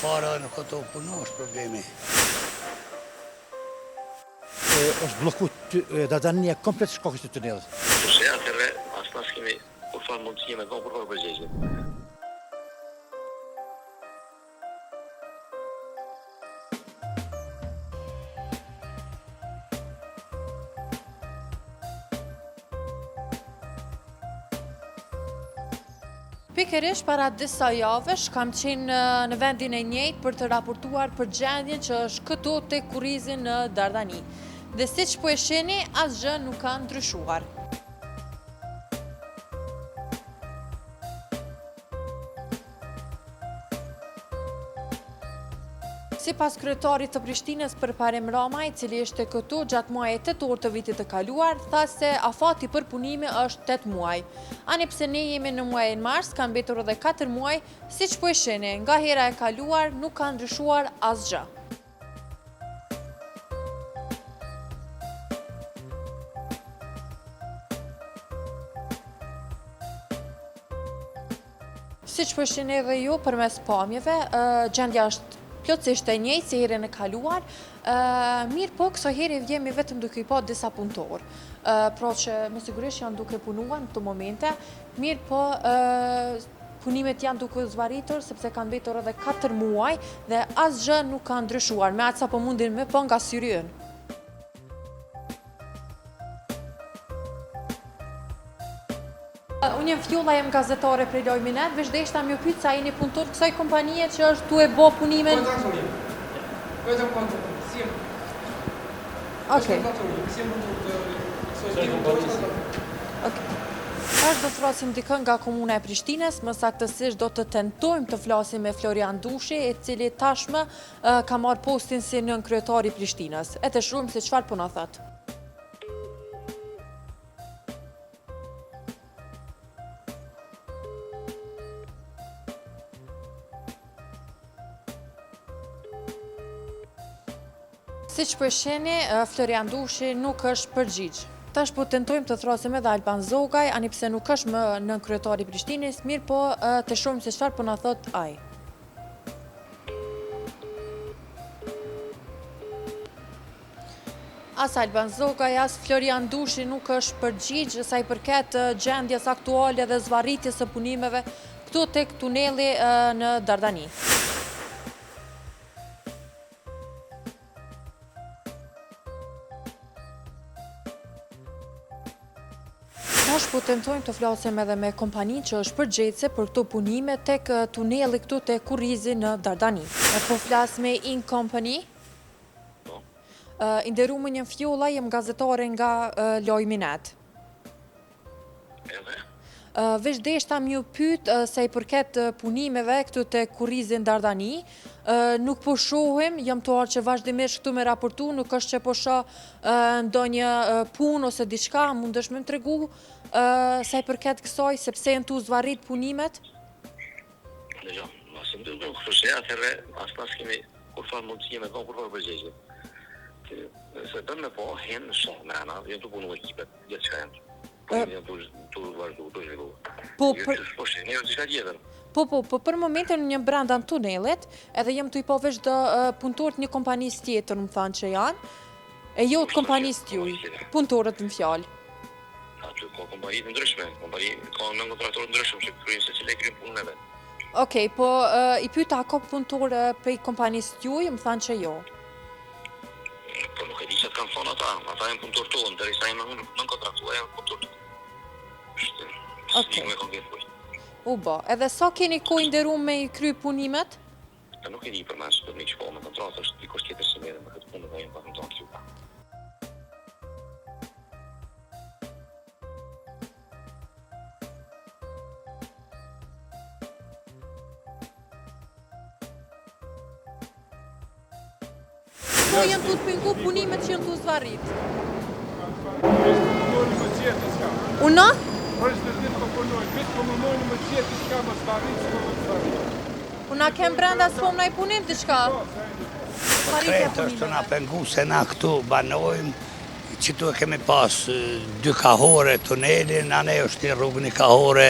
para në këto punu është problemi. është blloku Dardania komplet shkakës të tunelit. Se atëherë as pas kemi kur fal mundësi me dhon kur fal përgjigje. Pikërisht para disa javësh kam qenë në vendin e njëjtë për të raportuar për gjendjen që është këtu tek kurrizi në Dardani. Dhe siç po e shihni, asgjë nuk ka ndryshuar. Sipas kryetarit të Prishtinës Përparim Rama, i cili ishte këtu gjatë muajit tetor të vitit të kaluar, tha se afati për punime është 8 muaj. Ani pse ne jemi në muajin mars, kanë mbetur edhe 4 muaj, siç po e shihni, nga hera e kaluar nuk ka ndryshuar asgjë. Siç po e shihni edhe ju përmes pamjeve, gjendja është plotësisht e njëjtë si herën e kaluar, mirë po këso herë vjemi vetëm duke i pa disa punëtorë, pra që me sigurisht janë duke punuar në këto momente, mirë po punimet janë duke zbaritur sepse kanë mbetur edhe 4 muaj dhe asgjë nuk ka ndryshuar, me atë sa po mundin me pa nga syri ynë. Unë jem Fjolla, jem gazetare prej Lojminet, veç deshta më pyet sa jeni punëtor kësaj kompanie që është tu e bë punimin. Okej. Tash do të thrasim dikën nga komuna e Prishtinës, më saktësisht do të tentojmë të flasim me Florian Dushi, i cili tashmë ka marrë postin si nën kryetari i Prishtinës. E të shohim se çfarë po na thot. Siç po e shihni, Florian Dushi nuk është përgjigj. Tash po tentojmë të thrasim edhe Alban Zogaj, ani pse nuk është më nën kryetari i Prishtinës, mirë po të shohim se çfarë po na thot ai. As Alban Zogaj, as Florian Dushi nuk është përgjigj sa i përket gjendjes aktuale dhe zvarritjes së punimeve këtu tek tuneli në Dardani. Tash po tentojmë të flasim edhe me kompaninë që është përgjegjëse për këto punime tek tuneli këtu tek kurrizi në Dardani. Po flas me In Company. Nderuar jem Fjolla, jem gazetare nga Lojminet. Veç deshta m'ju pyet se i përket punimeve këtu tek kurrizi në Dardani, nuk po shohim, jam tuar që vazhdimisht këtu me raportu, nuk është që po shoh ndonjë punë ose diçka, mundesh më tregu sa i përket kësaj, sepse janë tu zvarrit punimet? Jo, mos e ndërgoj kështu atëherë as pas kemi kur fal mundësi me dhon kur fal përgjigje. Se bën me po hen shumë me ana, janë tu punu ekipet, gjithçka janë. Po, për momentin unë jem brenda në tunelit, edhe jem të i po veç dhe punëtorët një kompanisë tjetër, më thanë që janë, e jo të kompanisë t'juj, punëtorët në fjallë. Aty ka kompani të ndryshme, ka në kontraktorë ndryshme që kryejnë se cilë e kryejnë punën e vetë. Okej, po i pyeta ka punëtorë prej kompanisë t'juj, më thanë që jo. Po nuk e di që të kanë thonë ata janë punëtorë tonë, derisa janë në kontraktuar janë punëtorë tonë. Okej. U bo, edhe sa keni kohë nderuar me i kry punimet? Nuk e di për mes, për një që po me kontratë është dikush tjetër se mere me këtë punë dhe jenë pa kontratë që. Po janë tu të pingu punimet që janë tu zvarrit? Una? Una kem brenda s'po më i punim diçka? Kretë është të na pengu se na këtu banojmë, që tu e kemi pas 2 kahore tunelin, ane është një rrugë një kahore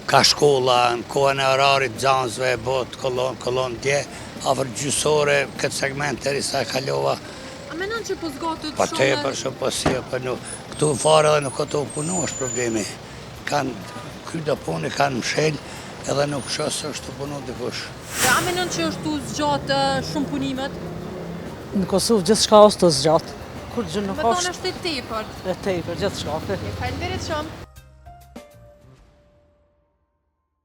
ka shkolla, në kohën e orarit xhanzve, bot, kolon dje, afër gjysore, këtë segment të risa kalova. A menon që po zgatet Pa te për shumë posia, për nuk, këtu fare edhe nuk këtu punu është problemi. Ky do puni kanë mshel, edhe nuk shosë është të punu dikush. A menon që është tu zgjatë shumë punimet? Në Kosovë gjithë shka është të zgjatë. Kur gjë nuk Me tonë është është e tepër. e tepër, gjithë shka. Faleminderit shumë.